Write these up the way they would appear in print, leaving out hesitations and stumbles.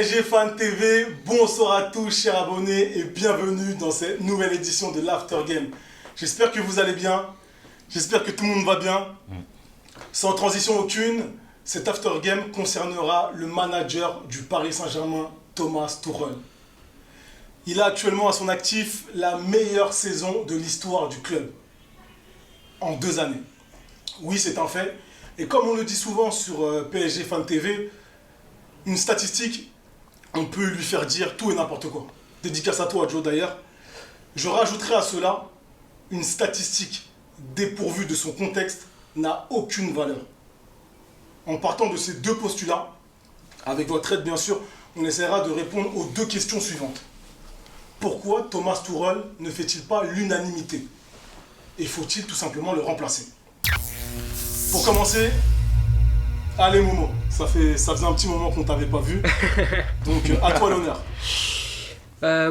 PSG Fan TV, bonsoir à tous chers abonnés et bienvenue dans cette nouvelle édition de l'After Game. J'espère que vous allez bien, j'espère que tout le monde va bien. Sans transition aucune, cet After Game concernera le manager du Paris Saint-Germain, Thomas Tuchel. Il a actuellement à son actif la meilleure saison de l'histoire du club, en 2 années. Oui, c'est un fait. Et comme on le dit souvent sur PSG Fan TV, une statistique, on peut lui faire dire tout et n'importe quoi. Dédicace à toi, Joe, d'ailleurs. Je rajouterai à cela, une statistique dépourvue de son contexte n'a aucune valeur. En partant de ces 2 postulats, avec votre aide bien sûr, on essaiera de répondre aux 2 questions suivantes. Pourquoi Thomas Tuchel ne fait-il pas l'unanimité? Et faut-il tout simplement le remplacer? Pour commencer, allez Momo, ça faisait un petit moment qu'on t'avait pas vu, donc à toi l'honneur.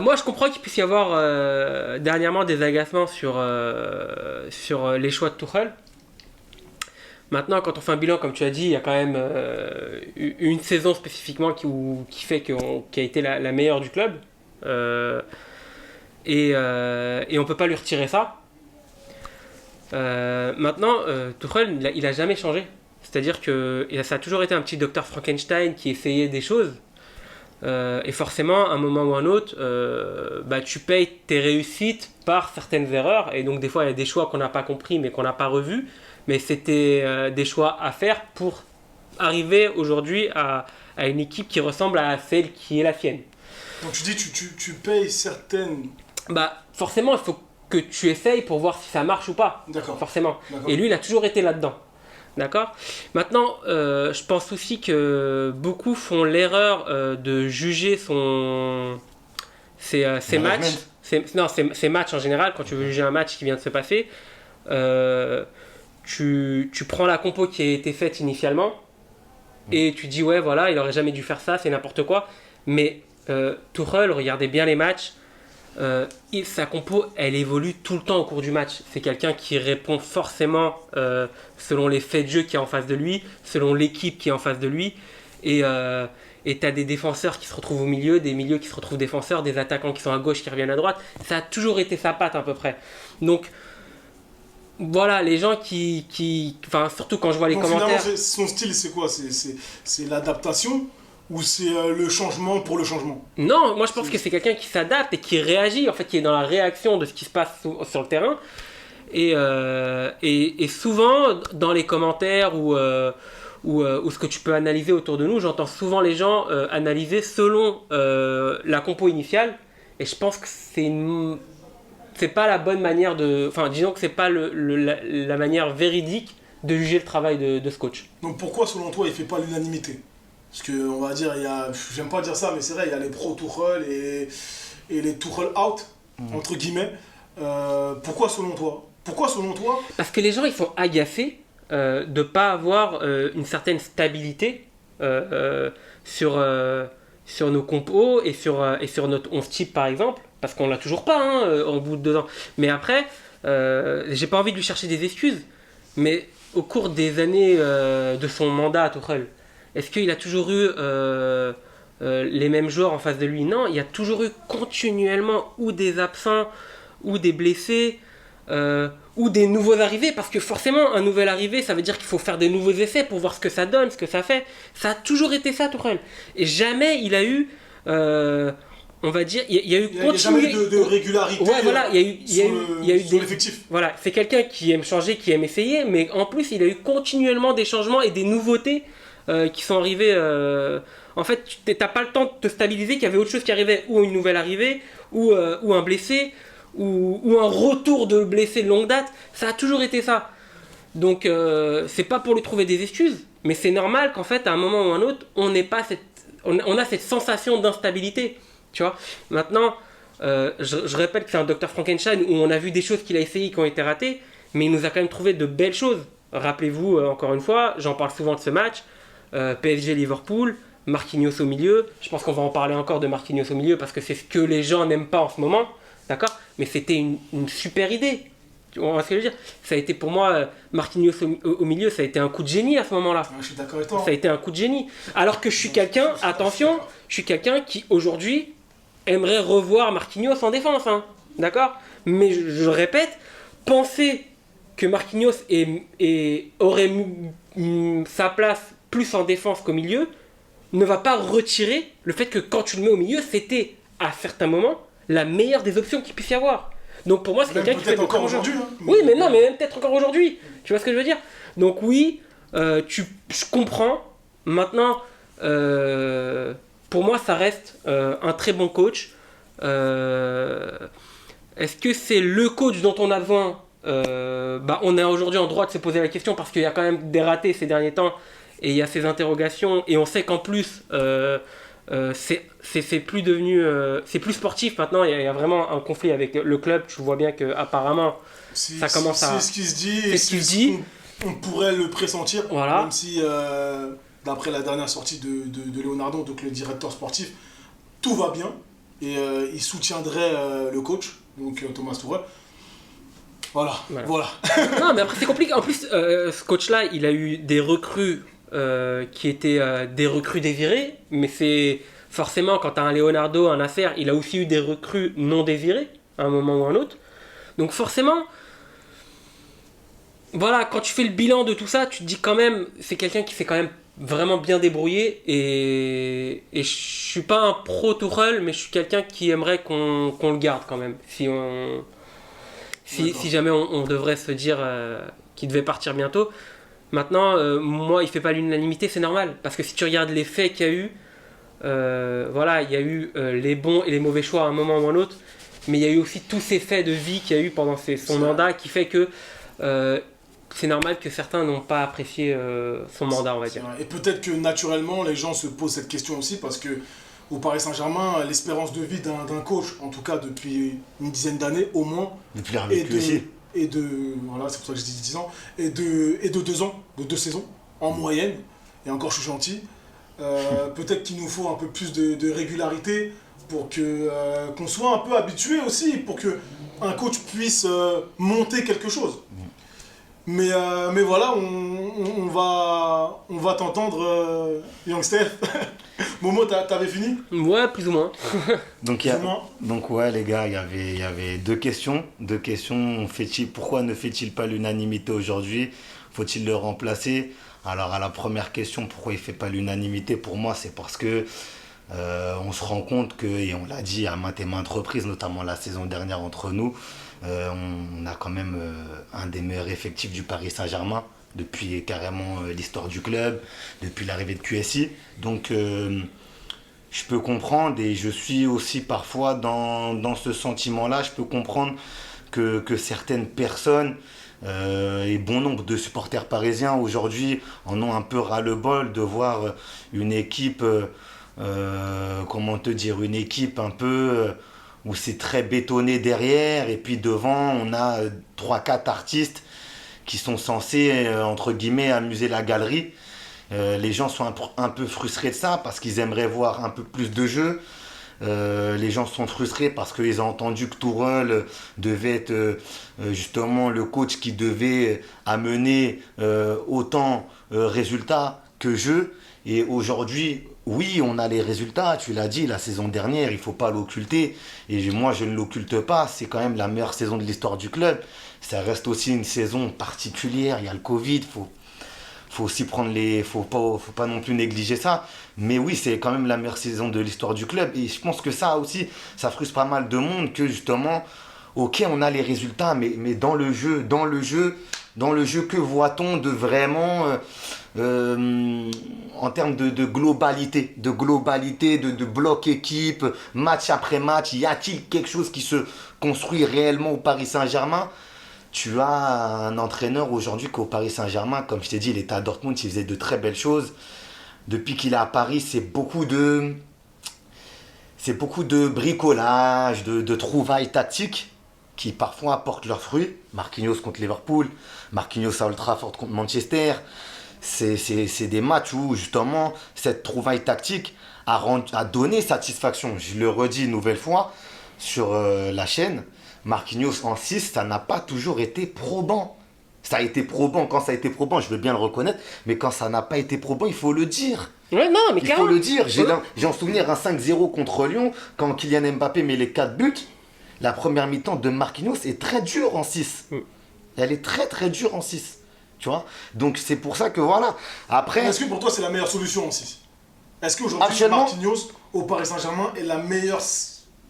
Moi je comprends qu'il puisse y avoir dernièrement des agacements sur les choix de Tuchel. Maintenant, quand on fait un bilan, comme tu as dit, il y a quand même une saison spécifiquement qui fait qui a été la meilleure du club. Et on ne peut pas lui retirer ça. Maintenant, Tuchel, il a jamais changé. C'est-à-dire que ça a toujours été un petit docteur Frankenstein qui essayait des choses. Et forcément, à un moment ou un autre, tu payes tes réussites par certaines erreurs. Et donc, des fois, il y a des choix qu'on n'a pas compris, mais qu'on n'a pas revus. Mais c'était des choix à faire pour arriver aujourd'hui à une équipe qui ressemble à celle qui est la sienne. Donc, tu dis tu payes certaines... Forcément, il faut que tu essayes pour voir si ça marche ou pas. D'accord. Forcément. D'accord. Et lui, il a toujours été là-dedans. D'accord. Maintenant, je pense aussi que beaucoup font l'erreur de juger ses matchs. Ses matchs en général, quand tu veux juger un match qui vient de se passer, tu prends la compo qui a été faite initialement et tu dis ouais, voilà, il aurait jamais dû faire ça, c'est n'importe quoi. Mais Tuchel, regardez bien les matchs. Sa compo, elle évolue tout le temps au cours du match. C'est quelqu'un qui répond forcément selon les faits de jeu qui est en face de lui, selon l'équipe qui est en face de lui. Et tu as des défenseurs qui se retrouvent au milieu, des milieux qui se retrouvent défenseurs, des attaquants qui sont à gauche qui reviennent à droite. Ça a toujours été sa patte à peu près. Donc voilà, les gens enfin, surtout quand je vois les commentaires. Finalement, son style, c'est quoi? C'est l'adaptation? Ou c'est le changement pour le changement? Non, moi je pense que c'est quelqu'un qui s'adapte et qui réagit, en fait, qui est dans la réaction de ce qui se passe sur le terrain. Et souvent, dans les commentaires ou ce que tu peux analyser autour de nous, j'entends souvent les gens analyser selon la compo initiale. Et je pense que c'est pas la bonne manière de... Enfin, disons que c'est pas la manière véridique de juger le travail de ce coach. Donc pourquoi, selon toi, il fait pas l'unanimité? Parce qu'on va dire, j'aime pas dire ça, mais c'est vrai, il y a les pro-Tuchel et les Tuchel out, entre guillemets. Pourquoi selon toi? Parce que les gens, ils sont agacés de ne pas avoir une certaine stabilité sur nos compos et sur notre 11 type, par exemple. Parce qu'on l'a toujours pas, au bout de 2 ans. Mais après, j'ai pas envie de lui chercher des excuses. Mais au cours des années de son mandat à Tuchel, est-ce qu'il a toujours eu les mêmes joueurs en face de lui? Non, il y a toujours eu continuellement ou des absents, ou des blessés, ou des nouveaux arrivés. Parce que forcément, un nouvel arrivé, ça veut dire qu'il faut faire des nouveaux essais pour voir ce que ça donne, ce que ça fait. Ça a toujours été ça, Tuchel. Et jamais il a eu... on va dire, il y a eu jamais de régularité voilà, il y a eu sur l'effectif. Voilà, c'est quelqu'un qui aime changer, qui aime essayer, mais en plus, il a eu continuellement des changements et des nouveautés qui sont arrivées. En fait, tu n'as pas le temps de te stabiliser, qu'il y avait autre chose qui arrivait, ou une nouvelle arrivée, ou un blessé, ou un retour de blessé de longue date. Ça a toujours été ça. Donc, c'est pas pour lui trouver des excuses, mais c'est normal qu'en fait, à un moment ou un autre, on a cette sensation d'instabilité. Tu vois, maintenant, je répète que c'est un docteur Frankenstein où on a vu des choses qu'il a essayées qui ont été ratées, mais il nous a quand même trouvé de belles choses. Rappelez-vous, encore une fois, j'en parle souvent de ce match, PSG-Liverpool, Marquinhos au milieu. Je pense qu'on va en parler encore de Marquinhos au milieu parce que c'est ce que les gens n'aiment pas en ce moment, d'accord? Mais c'était une super idée. On va ce que je veux dire. Ça a été pour moi, Marquinhos au milieu, ça a été un coup de génie à ce moment-là. Je suis d'accord avec toi. Ça a été un coup de génie. Alors que je suis quelqu'un, attention, je suis quelqu'un qui aujourd'hui aimerait revoir Marquinhos en défense. Hein. D'accord ? Mais je répète, penser que Marquinhos aurait sa place plus en défense qu'au milieu ne va pas retirer le fait que quand tu le mets au milieu, c'était à certains moments la meilleure des options qu'il puisse y avoir. Donc pour moi, c'est quelqu'un qui fait encore aujourd'hui. Hein. Oui, mais non, mais même peut-être encore aujourd'hui. Tu vois ce que je veux dire ? Donc oui, je comprends. Maintenant, pour moi, ça reste un très bon coach. Est-ce que c'est le coach dont on a besoin ? On est aujourd'hui en droit de se poser la question parce qu'il y a quand même des ratés ces derniers temps et il y a ces interrogations et on sait qu'en plus c'est plus devenu c'est plus sportif maintenant. Il y a vraiment un conflit avec le club. Tu vois bien que apparemment ça commence à. C'est ce qui se dit. C'est ce qui on pourrait le pressentir. Voilà. Même si d'après la dernière sortie de Leonardo, donc le directeur sportif, tout va bien et il soutiendrait le coach, donc Thomas Tuchel. Voilà. Non, mais après c'est compliqué. En plus, ce coach-là, il a eu des recrues qui étaient des recrues désirées, mais c'est forcément quand tu as un Leonardo, un Nasser, il a aussi eu des recrues non désirées à un moment ou à un autre. Donc forcément, voilà, quand tu fais le bilan de tout ça, tu te dis quand même, c'est quelqu'un qui s'est quand même vraiment bien débrouillé et je suis pas un pro Tuchel, mais je suis quelqu'un qui aimerait qu'on le garde quand même. Si jamais on devrait se dire qu'il devait partir bientôt. Maintenant, moi, il fait pas l'unanimité, c'est normal. Parce que si tu regardes les faits qu'il y a eu, voilà, il y a eu les bons et les mauvais choix à un moment ou à un autre. Mais il y a eu aussi tous ces faits de vie qu'il y a eu pendant son mandat qui fait que c'est normal que certains n'ont pas apprécié son mandat, on va dire. Et peut-être que naturellement, les gens se posent cette question aussi parce que au Paris Saint-Germain, l'espérance de vie d'un coach, en tout cas depuis une dizaine d'années au moins, depuis l'arrivée de QSI. Voilà, c'est pour ça que je dis 10 ans, et de 2 ans, de 2 saisons en moyenne, et encore je suis gentil. Peut-être qu'il nous faut un peu plus de régularité pour qu'on soit un peu habitué aussi, pour qu'un coach puisse monter quelque chose. Mais voilà, on va t'entendre, Youngster. Momo, t'avais fini ? Ouais, plus ou moins. Donc ouais, les gars, il y avait deux questions. Pourquoi ne fait-il pas l'unanimité aujourd'hui ? Faut-il le remplacer ? Alors à la première question, pourquoi il ne fait pas l'unanimité ? Pour moi, c'est parce que on se rend compte que, et on l'a dit à maintes et maintes reprises, notamment la saison dernière entre nous, on a quand même un des meilleurs effectifs du Paris Saint-Germain depuis carrément l'histoire du club, depuis l'arrivée de QSI. Donc je peux comprendre et je suis aussi parfois dans ce sentiment-là. Je peux comprendre que certaines personnes et bon nombre de supporters parisiens aujourd'hui en ont un peu ras-le-bol de voir une équipe, une équipe un peu où c'est très bétonné derrière et puis devant on a 3-4 artistes qui sont censés, entre guillemets, amuser la galerie. Les gens sont un peu frustrés de ça parce qu'ils aimeraient voir un peu plus de jeu. Les gens sont frustrés parce qu'ils ont entendu que Tuchel devait être justement le coach qui devait amener autant résultats que jeu. Et aujourd'hui, oui, on a les résultats, tu l'as dit, la saison dernière, il ne faut pas l'occulter. Et moi, je ne l'occulte pas, c'est quand même la meilleure saison de l'histoire du club. Ça reste aussi une saison particulière, il y a le Covid, faut aussi prendre faut pas non plus négliger ça. Mais oui, c'est quand même la meilleure saison de l'histoire du club. Et je pense que ça aussi, ça frustre pas mal de monde que justement, ok, on a les résultats, mais dans le jeu, que voit-on de vraiment en termes de globalité, de bloc équipe, match après match, y a-t-il quelque chose qui se construit réellement au Paris Saint-Germain ? Tu as un entraîneur aujourd'hui qu'au Paris Saint-Germain, comme je t'ai dit, il était à Dortmund, il faisait de très belles choses. Depuis qu'il est à Paris, c'est beaucoup de bricolage, de trouvailles tactiques qui parfois apportent leurs fruits. Marquinhos contre Liverpool, Marquinhos à Old Trafford contre Manchester. C'est des matchs où justement cette trouvaille tactique a donné satisfaction. Je le redis une nouvelle fois sur la chaîne. Marquinhos en 6, ça n'a pas toujours été probant. Ça a été probant quand ça a été probant, je veux bien le reconnaître, mais quand ça n'a pas été probant, il faut le dire. Ouais, non, mais Il faut le dire. J'ai en souvenir un 5-0 contre Lyon, quand Kylian Mbappé met les 4 buts. La première mi-temps de Marquinhos est très dure en 6. Elle est très très dure en 6. Tu vois. Donc c'est pour ça que voilà. Après. Est-ce que pour toi c'est la meilleure solution en 6? Est-ce qu'aujourd'hui Marquinhos au Paris Saint-Germain est la meilleure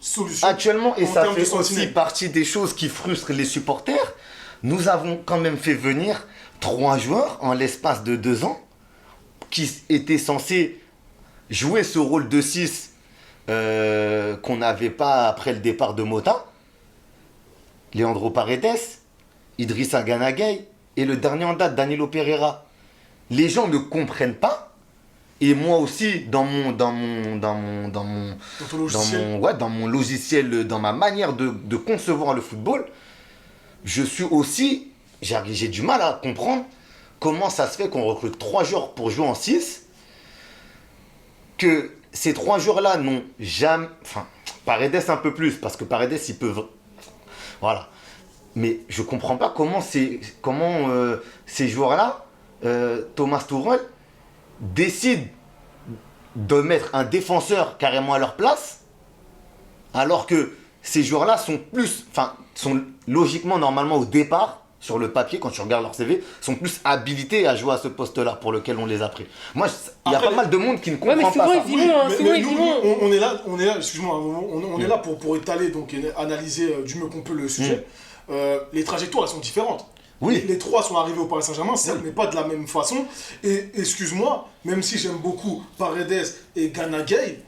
solution actuellement, et en ça termes de fait aussi sentinelle partie des choses qui frustrent les supporters, nous avons quand même fait venir 3 joueurs en l'espace de 2 ans qui étaient censés jouer ce rôle de 6 qu'on n'avait pas après le départ de Mota. Leandro Paredes, Idrissa Gana Gueye et le dernier en date, Danilo Pereira. Les gens ne comprennent pas. Et moi aussi, dans mon logiciel, dans ma manière de concevoir le football, je suis aussi, j'ai du mal à comprendre comment ça se fait qu'on recrute 3 joueurs pour jouer en 6, que ces 3 joueurs-là n'ont jamais, enfin, Paredes un peu plus, parce que Paredes, ils peuvent, voilà. Mais je comprends pas comment ces joueurs-là, Thomas Tuchel, décide de mettre un défenseur carrément à leur place, alors que ces joueurs-là sont logiquement, normalement au départ, sur le papier, quand tu regardes leur CV, sont plus habilités à jouer à ce poste-là pour lequel on les a pris. Moi, il y a pas mal de monde qui ne comprend pas ça. On est là, excuse-moi, on est là pour étaler, donc analyser du mieux qu'on peut le sujet. Les trajectoires, elles sont différentes. Oui. Les 3 sont arrivés au Paris Saint-Germain, certes, mais pas de la même façon. Et excuse-moi, même si j'aime beaucoup Paredes et Gana Gueye,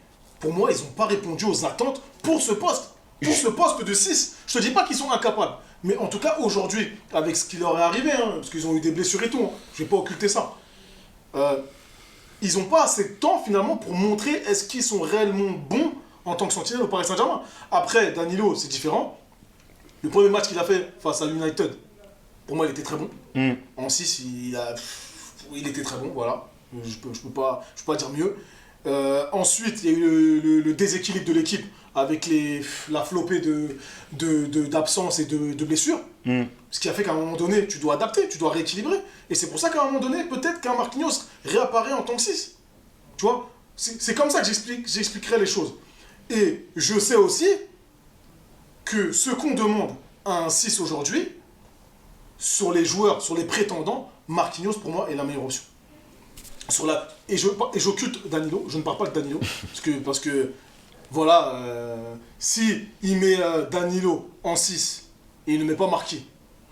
pour moi, ils n'ont pas répondu aux attentes pour ce poste. Pour ce poste de 6. Je te dis pas qu'ils sont incapables. Mais en tout cas, aujourd'hui, avec ce qui leur est arrivé, parce qu'ils ont eu des blessures et tout, je ne vais pas occulter ça. Ils n'ont pas assez de temps, finalement, pour montrer est-ce qu'ils sont réellement bons en tant que sentinelle au Paris Saint-Germain. Après, Danilo, c'est différent. Le premier match qu'il a fait face à l'United, pour moi, il était très bon. En 6, il était très bon, voilà. Je peux pas dire mieux. Ensuite, il y a eu le déséquilibre de l'équipe avec la flopée d'absences et de blessures. Ce qui a fait qu'à un moment donné, tu dois adapter, tu dois rééquilibrer. Et c'est pour ça qu'à un moment donné, peut-être qu'un Marquinhos réapparaît en tant que 6. Tu vois, c'est comme ça que j'expliquerai les choses. Et je sais aussi que ce qu'on demande à un 6 aujourd'hui, sur les joueurs, sur les prétendants, Marquinhos, pour moi, est la meilleure option. Et j'occulte Danilo, je ne parle pas de Danilo, parce que voilà, si il met Danilo en 6 et il ne met pas Marquis,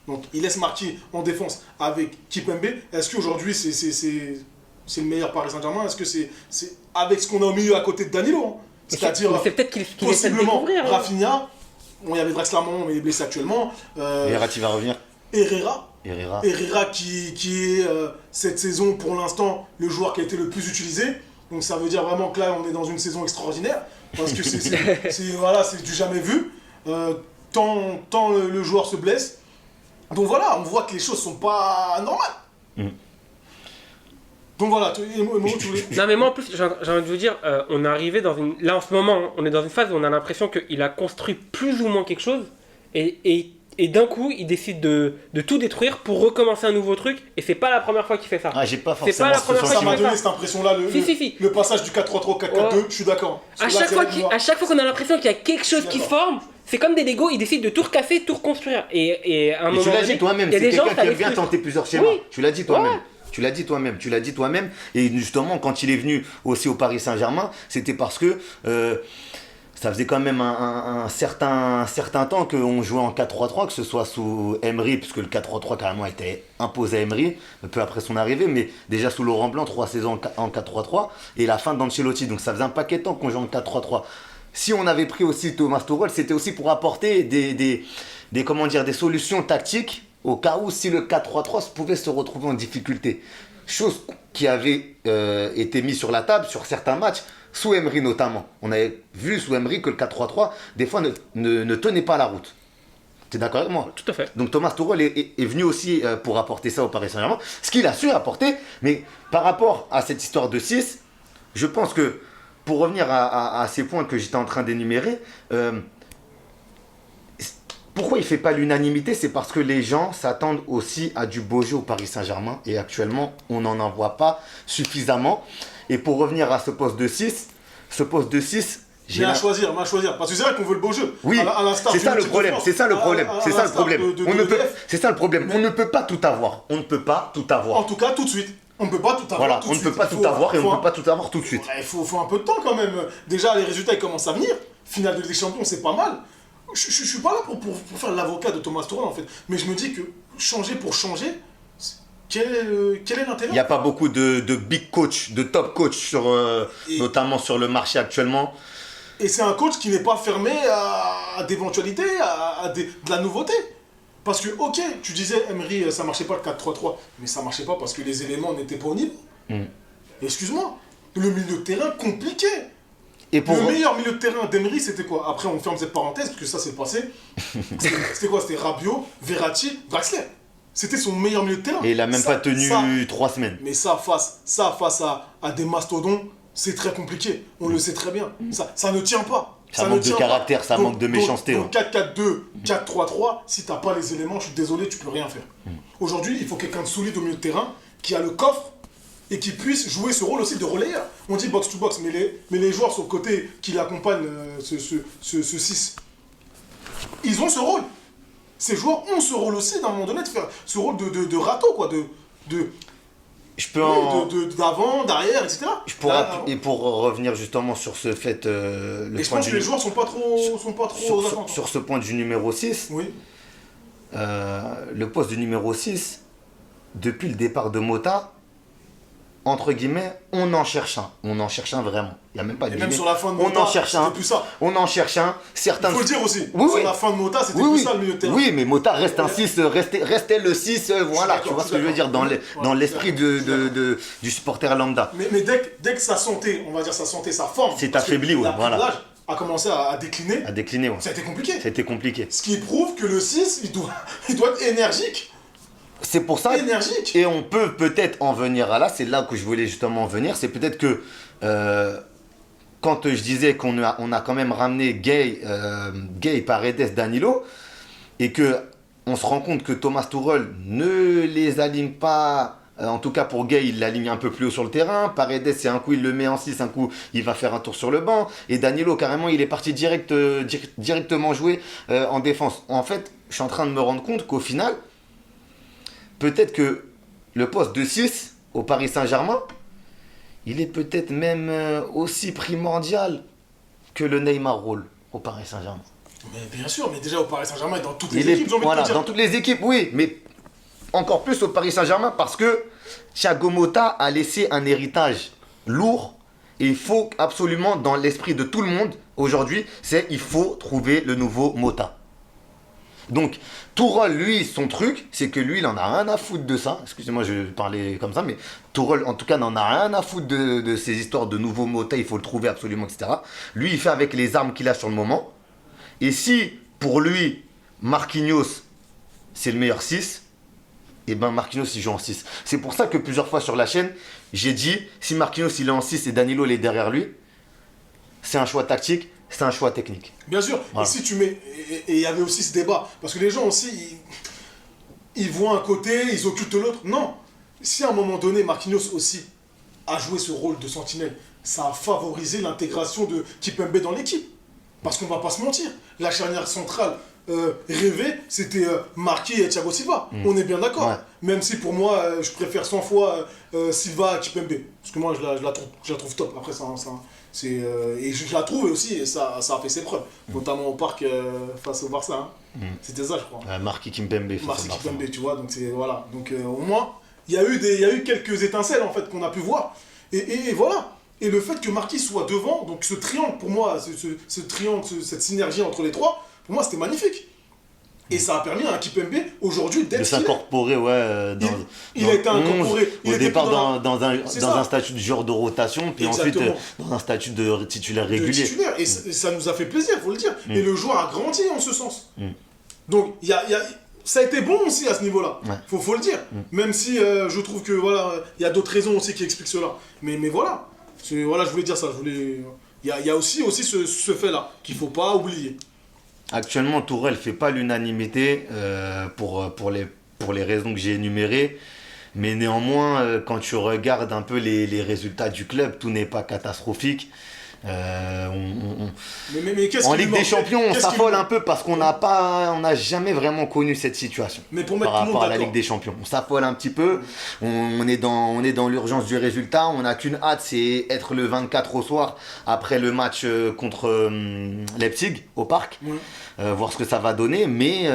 donc il laisse Marquis en défense avec Kipembe, est-ce qu'aujourd'hui c'est le meilleur Paris Saint-Germain? Est-ce que c'est avec ce qu'on a au milieu à côté de Danilo, c'est-à-dire c'est peut-être qu'il possiblement Rafinha, bon, il y avait Draxler Marmont, mais il est blessé actuellement. Verratti va revenir. Herrera qui est cette saison pour l'instant le joueur qui a été le plus utilisé. Donc ça veut dire vraiment que là on est dans une saison extraordinaire parce que c'est du jamais vu. Tant le joueur se blesse. Donc voilà, on voit que les choses sont pas normales. Donc voilà, tu voulais... Non mais moi en plus j'ai envie de vous dire, on est arrivé dans une... Là en ce moment, on est dans une phase où on a l'impression qu'il a construit plus ou moins quelque chose et d'un coup, il décide de tout détruire pour recommencer un nouveau truc. Et c'est pas la première fois qu'il fait ça. Ah, j'ai pas forcément. C'est pas la première fois qu'il fait ça. Ça m'a donné cette impression-là, le passage du 4-3-3 au 4-4-2, je suis d'accord. À chaque fois qu'on a l'impression qu'il y a quelque chose qui forme, c'est comme des Lego, ils décident de tout recasser, tout reconstruire. Et à un moment tu l'as dit toi-même, c'est quelqu'un qui aime bien tenter plusieurs schémas. Oui. Tu l'as dit toi-même. Tu l'as dit toi-même. Et justement, quand il est venu aussi au Paris Saint-Germain, c'était parce que ça faisait quand même un certain temps qu'on jouait en 4-3-3, que ce soit sous Emery, puisque le 4-3-3 carrément a été imposé à Emery, peu après son arrivée, mais déjà sous Laurent Blanc, 3 saisons en 4-3-3, et la fin d'Ancelotti. Donc ça faisait un paquet de temps qu'on jouait en 4-3-3. Si on avait pris aussi Thomas Tuchel, c'était aussi pour apporter des solutions tactiques au cas où si le 4-3-3 pouvait se retrouver en difficulté. Chose qui avait été mise sur la table sur certains matchs, sous Emery notamment. On avait vu sous Emery que le 4-3-3, des fois, ne tenait pas la route. Tu es d'accord avec moi? Tout à fait. Donc Thomas Tuchel est venu aussi pour apporter ça au Paris Saint-Germain. Ce qu'il a su apporter, mais par rapport à cette histoire de 6, je pense que, pour revenir à ces points que j'étais en train d'énumérer, pourquoi il ne fait pas l'unanimité? C'est parce que les gens s'attendent aussi à du beau jeu au Paris Saint-Germain. Et actuellement, on n'en envoie pas suffisamment. Et pour revenir à ce poste de 6, J'ai à choisir. Parce que c'est vrai qu'on veut le beau jeu. Oui, à l'instar c'est du ça le type de problème. France. C'est ça le problème. C'est ça le problème. C'est ça le problème. Mais- On ne peut pas tout avoir. On ne peut pas tout avoir. En tout cas, tout de suite. On ne peut pas tout avoir Voilà, tout on de ne peut suite. pas tout avoir et on ne peut pas tout avoir tout de suite. Il faut un peu de temps quand même. Déjà, les résultats ils commencent à venir. Finale de Ligue des Champions, c'est pas mal. Je suis pas là pour faire l'avocat de Thomas Tuchel en fait. Mais je me dis que changer pour changer, quel est l'intérêt? Il n'y a pas beaucoup de big coach, de top coach, notamment sur le marché actuellement. Et c'est un coach qui n'est pas fermé à d'éventualités, de la nouveauté. Parce que, ok, tu disais, Emery, ça marchait pas le 4-3-3, mais ça marchait pas parce que les éléments n'étaient pas au niveau. Excuse-moi, le milieu de terrain compliqué. Et pour... Le meilleur milieu de terrain d'Emery, c'était quoi? Après, on ferme cette parenthèse, parce que ça, c'est passé. C'était quoi? C'était Rabiot, Verratti, Draxler. C'était son meilleur milieu de terrain. Et il n'a même pas tenu 3 semaines. Mais ça, face à des mastodons, c'est très compliqué. On le sait très bien. Ça ne tient pas. Ça manque de caractère, ça manque de méchanceté. Donc 4-4-2, 4-3-3, si t'as pas les éléments, je suis désolé, tu peux rien faire. Aujourd'hui, il faut quelqu'un de solide au milieu de terrain, qui a le coffre et qui puisse jouer ce rôle aussi de relayeur. On dit box-to-box, mais les joueurs sur le côté qui l'accompagnent, ce 6, ils ont ce rôle. Ces joueurs ont ce rôle aussi, d'un moment donné, de faire ce rôle de râteau, quoi, d'avant, derrière, etc. Et pour revenir justement sur ce fait, et je pense que les joueurs sont pas trop sur ce point du numéro 6, oui. Le poste du numéro 6, depuis le départ de Mota, entre guillemets, on en cherche un. On en cherche un vraiment. Il n'y a même pas de même guillemets. sur la fin de On Mota, en cherche un. c'était plus ça. On en cherche un. Certains... Il faut le dire aussi. Oui, sur oui. la fin de Mota, c'était Oui, plus oui. ça le milieu de terrain. Oui, mais Mota reste un 6, restait le 6, voilà, d'accord, tu vois je ce que je veux suis dire, dans d'accord. l'esprit du supporter lambda. Mais dès que sa santé, on va dire sa santé, sa forme, C'est parce que affaibli, ouais, la voilà. l'âge a commencé à décliner, À décliner, ouais. ça a été compliqué. C'était compliqué. Ce qui prouve que le 6, il doit être énergique. C'est pour ça. Énergique. Et on peut peut-être en venir à là, c'est là que je voulais justement en venir, c'est peut-être que quand je disais qu'on a quand même ramené Gay, Paredes, Danilo, et que on se rend compte que Thomas Tuchel ne les aligne pas, en tout cas pour Gay, il l'aligne un peu plus haut sur le terrain, Paredes, c'est un coup il le met en 6, un coup il va faire un tour sur le banc, et Danilo carrément il est parti directement jouer en défense. En fait, je suis en train de me rendre compte qu'au final, peut-être que le poste de 6 au Paris Saint-Germain, il est peut-être même aussi primordial que le Neymar rôle au Paris Saint-Germain. Mais bien sûr, mais déjà au Paris Saint-Germain et dans toutes les Il est, équipes, j'ai envie de voilà, te dire. dans toutes les équipes, oui, mais encore plus au Paris Saint-Germain parce que Thiago Motta a laissé un héritage lourd et il faut absolument, dans l'esprit de tout le monde aujourd'hui, il faut trouver le nouveau Motta. Donc, Tourelle, lui, son truc, c'est que lui, il en a rien à foutre de ça. Excusez-moi, je vais parler comme ça, mais Tourelle, en tout cas, n'en a rien à foutre de ces histoires de nouveaux Motta, il faut le trouver absolument, etc. Lui, il fait avec les armes qu'il a sur le moment. Et si, pour lui, Marquinhos, c'est le meilleur 6, et ben Marquinhos, il joue en 6. C'est pour ça que plusieurs fois sur la chaîne, j'ai dit, si Marquinhos, il est en 6 et Danilo, il est derrière lui, c'est un choix tactique. C'est un choix technique. Bien sûr. Voilà. Et si tu mets. Et il y avait aussi ce débat. Parce que les gens aussi, ils voient un côté, ils occultent l'autre. Non. Si à un moment donné, Marquinhos aussi a joué ce rôle de sentinelle, ça a favorisé l'intégration de Kimpembe dans l'équipe. Parce qu'on va pas se mentir. La charnière centrale rêvée, c'était Marquis et Thiago Silva. On est bien d'accord. Ouais. Même si pour moi, je préfère 100 fois Silva à Kimpembe. Parce que moi, je la trouve top. Après, et je la trouve aussi, et ça a fait ses preuves, notamment au parc face au Barça. Hein. C'était ça, je crois. Marquis Kimpembe. Marquis Kimpembe, tu vois. Donc voilà. Donc au moins, il y a eu quelques étincelles en fait qu'on a pu voir. Et voilà. Et le fait que Marquis soit devant, donc ce triangle pour moi, ce triangle, cette synergie entre les trois, pour moi c'était magnifique. Et ça a permis à un Kimpembe aujourd'hui d'être. De s'incorporer, ouais. Il a été incorporé. Au départ, dans un statut de joueur de rotation, puis Exactement. ensuite dans un statut de titulaire régulier. Et ça nous a fait plaisir, il faut le dire. Et le joueur a grandi en ce sens. Donc, ça a été bon aussi à ce niveau-là. Ouais. Faut le dire. Même si je trouve que voilà, il y a d'autres raisons aussi qui expliquent cela. Mais voilà. Voilà, je voulais dire ça. Il y a aussi ce fait-là qu'il faut pas oublier. Actuellement, Tourelle fait pas l'unanimité pour les raisons que j'ai énumérées. Mais néanmoins, quand tu regardes un peu les résultats du club, tout n'est pas catastrophique. Mais qu'est-ce En qui lui Ligue des manque? Champions, on Qu'est-ce qui s'affole lui un peu parce qu'on n'a jamais vraiment connu cette situation Mais pour mettre par tout le monde rapport à la d'accord. Ligue des Champions. On s'affole un petit peu, on est dans l'urgence du résultat, on n'a qu'une hâte, c'est être le 24 au soir après le match contre Leipzig au parc, Ouais. voir ce que ça va donner. Mais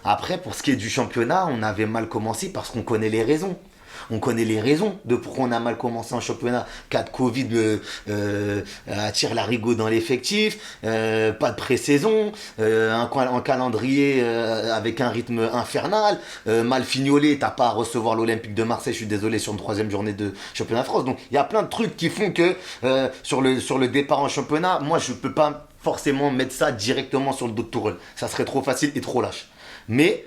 après, pour ce qui est du championnat, on avait mal commencé parce qu'on connaît les raisons. On connaît les raisons de pourquoi on a mal commencé en championnat. Cas de Covid attire l'arigot dans l'effectif, pas de pré-saison, un calendrier avec un rythme infernal, mal fignolé, t'as pas à recevoir l'Olympique de Marseille, je suis désolé, sur une 3e journée de championnat de France. Donc il y a plein de trucs qui font que sur le départ en championnat, moi je peux pas forcément mettre ça directement sur le dos de Tourelle. Ça serait trop facile et trop lâche. Mais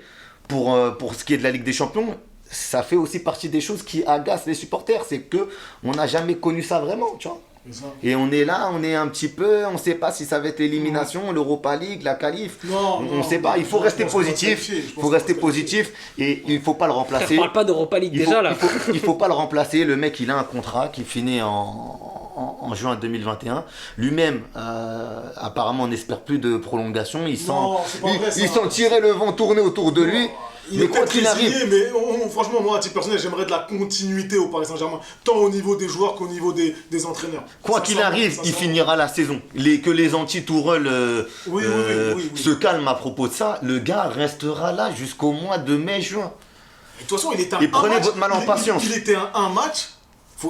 pour ce qui est de la Ligue des Champions, ça fait aussi partie des choses qui agacent les supporters. C'est que on n'a jamais connu ça vraiment, tu vois. C'est ça. Et on est là, on est un petit peu, on ne sait pas si ça va être l'élimination, l'Europa League, la qualif. Non, On ne sait pas, il faut rester positif. Il faut rester positif et il ne faut pas le On remplacer. parle pas d'Europa League déjà là. Il faut pas le remplacer. Le mec, il a un contrat qui finit en juin 2021. Lui-même, apparemment, n'espère plus de prolongation. Il Non, c'est pas vrai, ça. sent tirer le vent tourner autour de lui. Il Mais est quoi peut-être qu'il arrive, résilié, mais franchement, moi, à titre personnel, j'aimerais de la continuité au Paris Saint-Germain, tant au niveau des joueurs qu'au niveau des entraîneurs. quoi qu'il Sincèrement, arrive, il sincèrement. finira la saison. Que les anti-Tourelle Oui. se calment à propos de ça, le gars restera là jusqu'au mois de mai-juin. De toute façon, il était Et prenez votre mal en patience. Il était un match,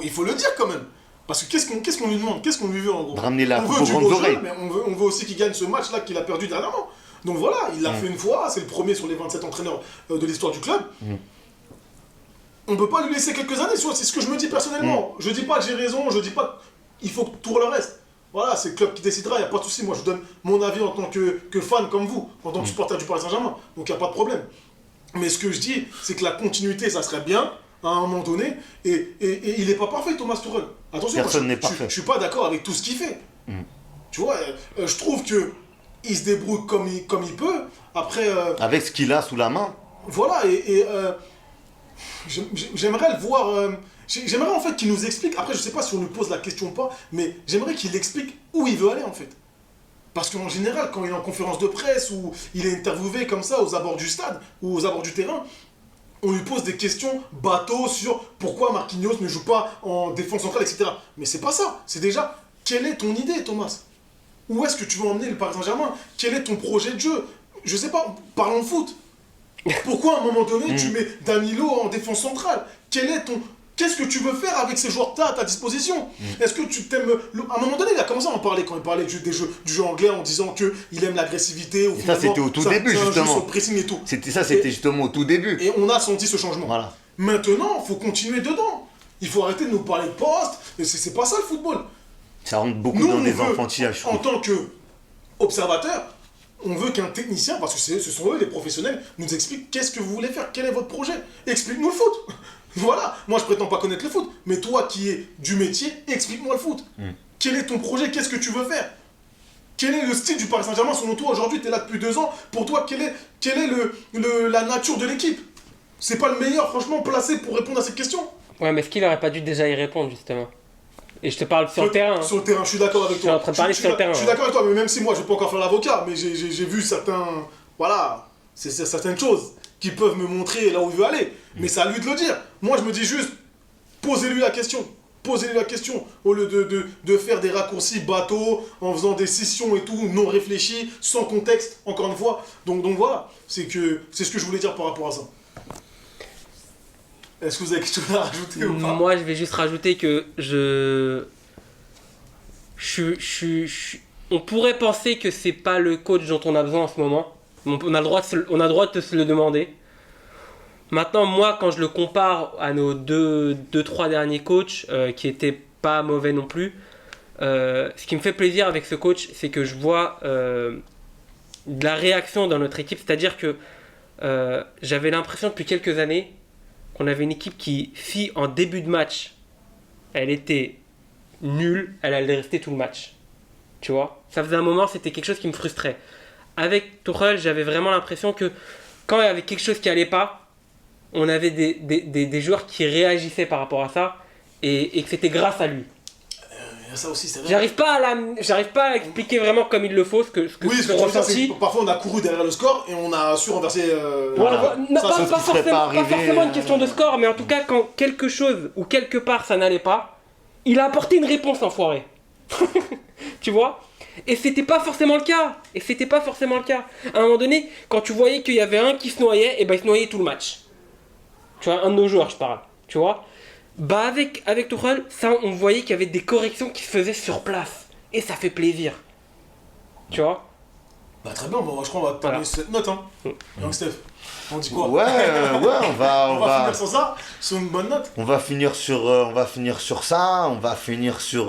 il faut le dire quand même. Parce que qu'est-ce qu'on lui demande? Qu'est-ce qu'on lui veut en gros? De ramener la On coupe veut aux du grandes beau jeu, oreilles. mais on veut aussi qu'il gagne ce match-là qu'il a perdu dernièrement. Donc voilà, il l'a fait une fois, c'est le premier sur les 27 entraîneurs de l'histoire du club. On ne peut pas lui laisser quelques années, c'est ce que je me dis personnellement. Je dis pas que j'ai raison, je dis pas qu'il faut que tout le reste. Voilà, c'est le club qui décidera, il n'y a pas de souci. Moi, je donne mon avis en tant que fan comme vous, en tant que supporter du Paris Saint-Germain. Donc il n'y a pas de problème. Mais ce que je dis, c'est que la continuité, ça serait bien à un moment donné. Et il n'est pas parfait, Thomas Tuchel. Attention, Personne moi, n'est parfait. je suis pas d'accord avec tout ce qu'il fait. Tu vois, je trouve que il se débrouille comme il peut. Après, Avec ce qu'il a sous la main. voilà, j'aimerais le voir. J'aimerais en fait qu'il nous explique. Après, je sais pas si on lui pose la question ou pas, mais j'aimerais qu'il explique où il veut aller en fait. Parce qu'en général, quand il est en conférence de presse ou il est interviewé comme ça aux abords du stade ou aux abords du terrain, on lui pose des questions bateau sur pourquoi Marquinhos ne joue pas en défense centrale, etc. Mais c'est pas ça. C'est déjà, quelle est ton idée, Thomas? Où est-ce que tu veux emmener le Paris Saint-Germain? Quel est ton projet de jeu? Je sais pas, parlons foot. Pourquoi à un moment donné tu mets Danilo en défense centrale? Qu'est-ce que tu veux faire avec ces joueurs que tu as à ta disposition? Est-ce que tu t'aimes... À un moment donné, il a commencé à en parler quand il parlait du jeu anglais en disant qu'il aime l'agressivité. Et ça, c'était au tout début, c'est un jeu justement. sur le pressing et tout. C'était justement au tout début. Et on a senti ce changement. Voilà. Maintenant, il faut continuer dedans. Il faut arrêter de nous parler de poste. Et c'est pas ça le football. Ça rentre beaucoup Nous, dans on des veut, enfantillages. je en trouve. tant qu'observateur, on veut qu'un technicien, parce que ce sont eux les professionnels, nous explique qu'est-ce que vous voulez faire, quel est votre projet. Explique-nous le foot. Voilà, moi je prétends pas connaître le foot, mais toi qui es du métier, explique-moi le foot. Quel est ton projet, qu'est-ce que tu veux faire? Quel est le style du Paris Saint-Germain selon toi? Aujourd'hui, tu es là depuis 2 ans. Pour toi, quelle est la nature de l'équipe? C'est pas le meilleur, franchement, placé pour répondre à cette question. Ouais, mais est-ce qu'il aurait pas dû déjà y répondre justement? Et je te parle sur le terrain. Sur le terrain, je suis d'accord avec toi. Je suis en train de parler sur le terrain. Je suis d'accord avec toi, mais même si moi je vais pas encore faire l'avocat, mais j'ai vu certains. Voilà, c'est certaines choses qui peuvent me montrer là où il veut aller. Mais c'est à lui de le dire. Moi je me dis juste, posez-lui la question. Posez-lui la question. Au lieu de faire des raccourcis bateaux, en faisant des scissions et tout, non réfléchis, sans contexte, encore une fois. Donc voilà, c'est ce que je voulais dire par rapport à ça. Est-ce que vous avez quelque chose à rajouter ou pas? Moi, je vais juste rajouter que on pourrait penser que c'est pas le coach dont on a besoin en ce moment. On a le droit de se le demander. Maintenant, moi, quand je le compare à nos deux, trois derniers coachs, qui étaient pas mauvais non plus, ce qui me fait plaisir avec ce coach, c'est que je vois de la réaction dans notre équipe. C'est-à-dire que j'avais l'impression depuis quelques années qu'on avait une équipe qui, si en début de match, elle était nulle, elle allait rester tout le match. Tu vois? Ça faisait un moment, c'était quelque chose qui me frustrait. avec Tuchel, j'avais vraiment l'impression que quand il y avait quelque chose qui allait pas, on avait des joueurs qui réagissaient par rapport à ça et que c'était grâce à lui. Ça aussi, c'est vrai. J'arrive pas à expliquer vraiment comme il le faut ce que Oui, ce que tu veux dire, c'est ressenti. que parfois on a couru derrière le score et on a su renverser. Voilà, non, ça, pas, ça, pas serait forcément, pas pas arrivé, forcément une question de score, mais en tout cas, quand quelque chose ou quelque part ça n'allait pas, il a apporté une réponse, enfoiré. Tu vois? Et c'était pas forcément le cas. À un moment donné, quand tu voyais qu'il y avait un qui se noyait, et ben il se noyait tout le match. Tu vois, un de nos joueurs, je parle. Tu vois? Bah avec Tuchel, ça, on voyait qu'il y avait des corrections qui se faisaient sur place. Et ça fait plaisir. Tu vois? Bah très bien, moi je crois qu'on va te parler cette note, hein. Young Steph, on dit quoi? Ouais, on va, On va finir sur ça, sur une bonne note. on va finir sur ça, on va finir sur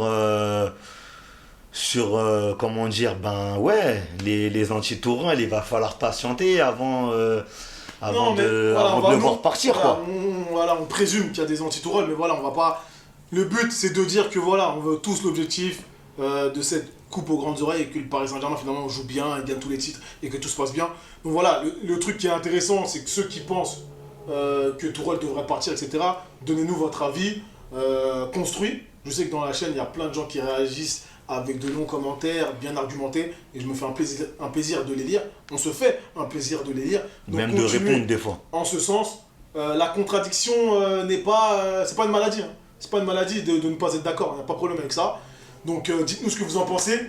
comment dire, ben ouais, les anti-Tourelles, il va falloir patienter avant Non, mais voilà, avant on de va- le voir nous, partir, voilà, quoi. on présume qu'il y a des anti-Tourelles, mais voilà, on va pas. Le but c'est de dire que voilà, on veut tous l'objectif de cette coupe aux grandes oreilles et que le Paris Saint-Germain finalement joue bien et gagne tous les titres et que tout se passe bien. Donc voilà, le truc qui est intéressant, c'est que ceux qui pensent que Tourelle devrait partir, etc., donnez-nous votre avis construit. Je sais que dans la chaîne, il y a plein de gens qui réagissent avec de longs commentaires, bien argumentés, et je me fais un plaisir de les lire. On se fait un plaisir de les lire. Donc Même de continuez répondre des fois. en ce sens. La contradiction n'est pas... c'est pas une maladie. Hein. C'est pas une maladie de ne pas être d'accord. Il n'y a pas de problème avec ça. Donc dites-nous ce que vous en pensez.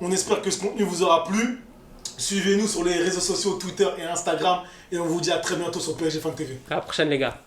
On espère que ce contenu vous aura plu. Suivez-nous sur les réseaux sociaux, Twitter et Instagram. Et on vous dit à très bientôt sur PSG Fan TV. À la prochaine, les gars.